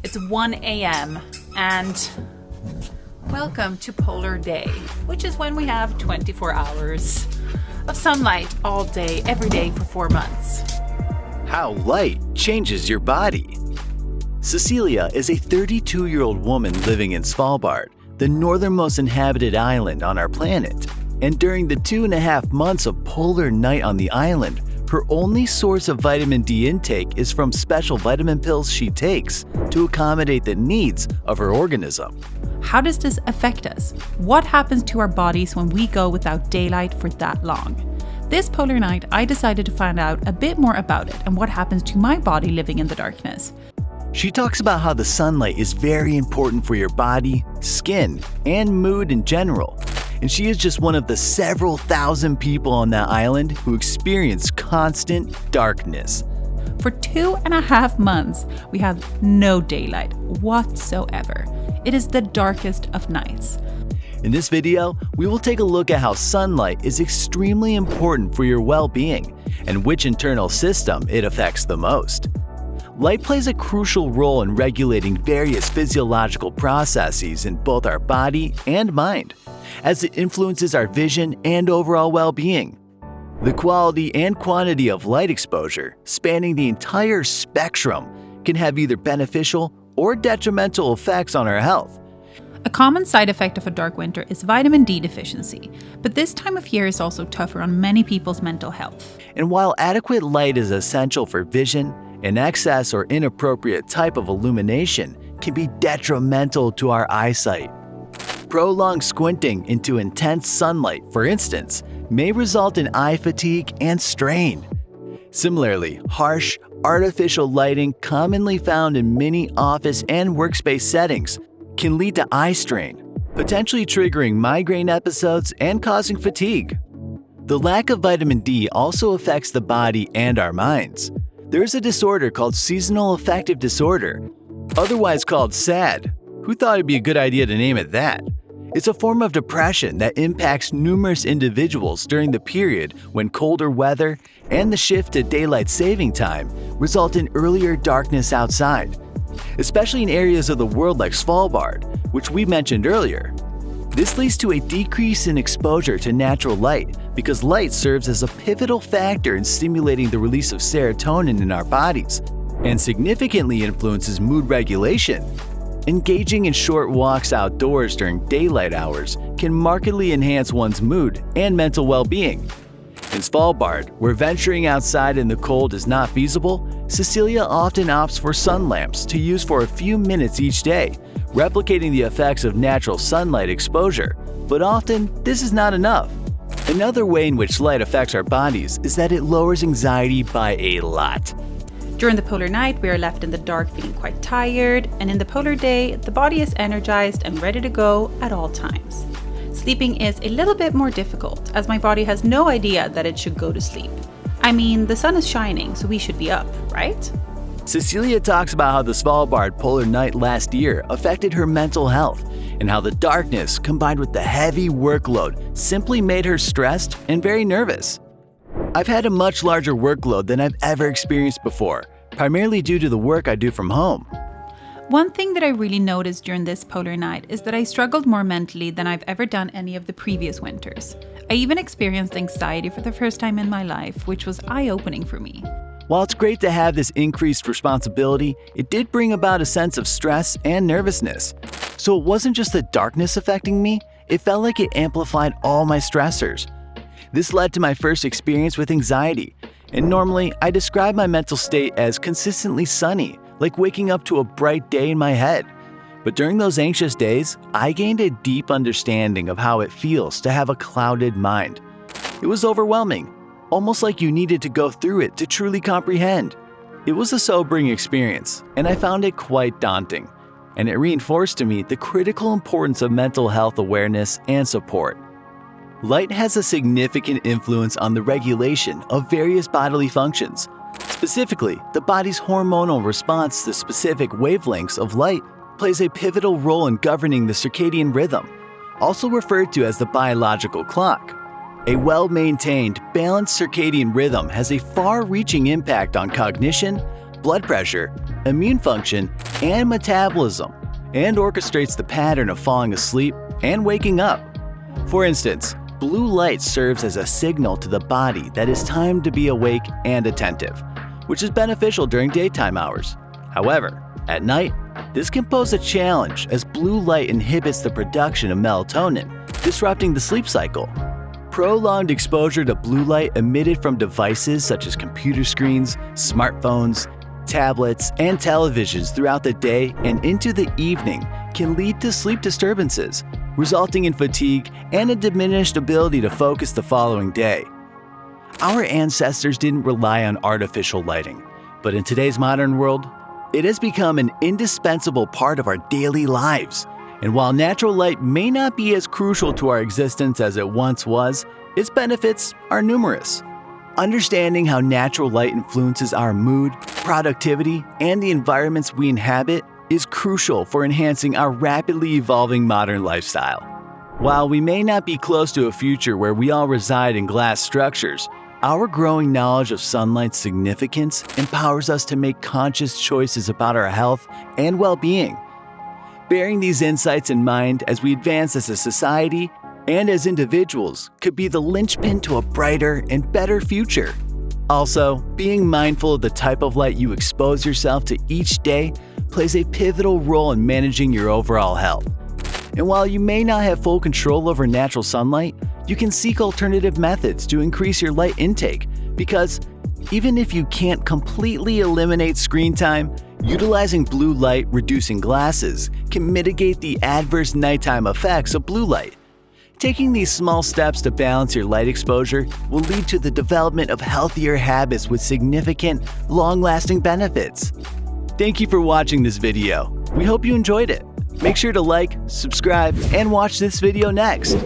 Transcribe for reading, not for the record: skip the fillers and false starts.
It's 1 a.m. and welcome to polar day, which is when we have 24 hours of sunlight all day, every day for 4 months. How light changes your body. Cecilia is a 32-year-old woman living in Svalbard, the northernmost inhabited island on our planet. And during the 2.5 months of polar night on the island, her only source of vitamin D intake is from special vitamin pills she takes to accommodate the needs of her organism. How does this affect us? What happens to our bodies when we go without daylight for that long? This polar night, I decided to find out a bit more about it and what happens to my body living in the darkness. She talks about how the sunlight is very important for your body, skin, and mood in general. And she is just one of the several thousand people on that island who experience constant darkness. For 2.5 months, we have no daylight whatsoever. It is the darkest of nights. In this video, we will take a look at how sunlight is extremely important for your well-being and which internal system it affects the most. Light plays a crucial role in regulating various physiological processes in both our body and mind, as it influences our vision and overall well-being. The quality and quantity of light exposure, spanning the entire spectrum, can have either beneficial or detrimental effects on our health. A common side effect of a dark winter is vitamin D deficiency, but this time of year is also tougher on many people's mental health. And while adequate light is essential for vision, an excess or inappropriate type of illumination can be detrimental to our eyesight. Prolonged squinting into intense sunlight, for instance, may result in eye fatigue and strain. Similarly, harsh, artificial lighting commonly found in many office and workspace settings can lead to eye strain, potentially triggering migraine episodes and causing fatigue. The lack of vitamin D also affects the body and our minds. There is a disorder called seasonal affective disorder, otherwise called SAD. Who thought it'd be a good idea to name it that? It's a form of depression that impacts numerous individuals during the period when colder weather and the shift to daylight saving time result in earlier darkness outside, especially in areas of the world like Svalbard, which we mentioned earlier. This leads to a decrease in exposure to natural light because light serves as a pivotal factor in stimulating the release of serotonin in our bodies and significantly influences mood regulation. Engaging in short walks outdoors during daylight hours can markedly enhance one's mood and mental well-being. In Svalbard, where venturing outside in the cold is not feasible, Cecilia often opts for sun lamps to use for a few minutes each day, replicating the effects of natural sunlight exposure. But often, this is not enough. Another way in which light affects our bodies is that it lowers anxiety by a lot. During the polar night, we are left in the dark feeling quite tired, and in the polar day, the body is energized and ready to go at all times. Sleeping is a little bit more difficult, as my body has no idea that it should go to sleep. I mean, the sun is shining, so we should be up, right? Cecilia talks about how the Svalbard polar night last year affected her mental health, and how the darkness combined with the heavy workload simply made her stressed and very nervous. I've had a much larger workload than I've ever experienced before, primarily due to the work I do from home. One thing that I really noticed during this polar night is that I struggled more mentally than I've ever done any of the previous winters. I even experienced anxiety for the first time in my life, which was eye-opening for me. While it's great to have this increased responsibility, it did bring about a sense of stress and nervousness. So it wasn't just the darkness affecting me, it felt like it amplified all my stressors. This led to my first experience with anxiety, and normally I describe my mental state as consistently sunny, like waking up to a bright day in my head. But during those anxious days, I gained a deep understanding of how it feels to have a clouded mind. It was overwhelming, almost like you needed to go through it to truly comprehend. It was a sobering experience, and I found it quite daunting, and it reinforced to me the critical importance of mental health awareness and support. Light has a significant influence on the regulation of various bodily functions. Specifically, the body's hormonal response to specific wavelengths of light plays a pivotal role in governing the circadian rhythm, also referred to as the biological clock. A well-maintained, balanced circadian rhythm has a far-reaching impact on cognition, blood pressure, immune function, and metabolism, and orchestrates the pattern of falling asleep and waking up. For instance, blue light serves as a signal to the body that it's time to be awake and attentive, which is beneficial during daytime hours. However, at night, this can pose a challenge as blue light inhibits the production of melatonin, disrupting the sleep cycle. Prolonged exposure to blue light emitted from devices such as computer screens, smartphones, tablets, and televisions throughout the day and into the evening can lead to sleep disturbances, resulting in fatigue and a diminished ability to focus the following day. Our ancestors didn't rely on artificial lighting, but in today's modern world, it has become an indispensable part of our daily lives. And while natural light may not be as crucial to our existence as it once was, its benefits are numerous. Understanding how natural light influences our mood, productivity, and the environments we inhabit is crucial for enhancing our rapidly evolving modern lifestyle. While we may not be close to a future where we all reside in glass structures, our growing knowledge of sunlight's significance empowers us to make conscious choices about our health and well-being. Bearing these insights in mind as we advance as a society and as individuals could be the linchpin to a brighter and better future. Also, being mindful of the type of light you expose yourself to each day plays a pivotal role in managing your overall health. And while you may not have full control over natural sunlight, you can seek alternative methods to increase your light intake because even if you can't completely eliminate screen time, utilizing blue light reducing glasses can mitigate the adverse nighttime effects of blue light. Taking these small steps to balance your light exposure will lead to the development of healthier habits with significant, long-lasting benefits. Thank you for watching this video. We hope you enjoyed it. Make sure to like, subscribe, and watch this video next.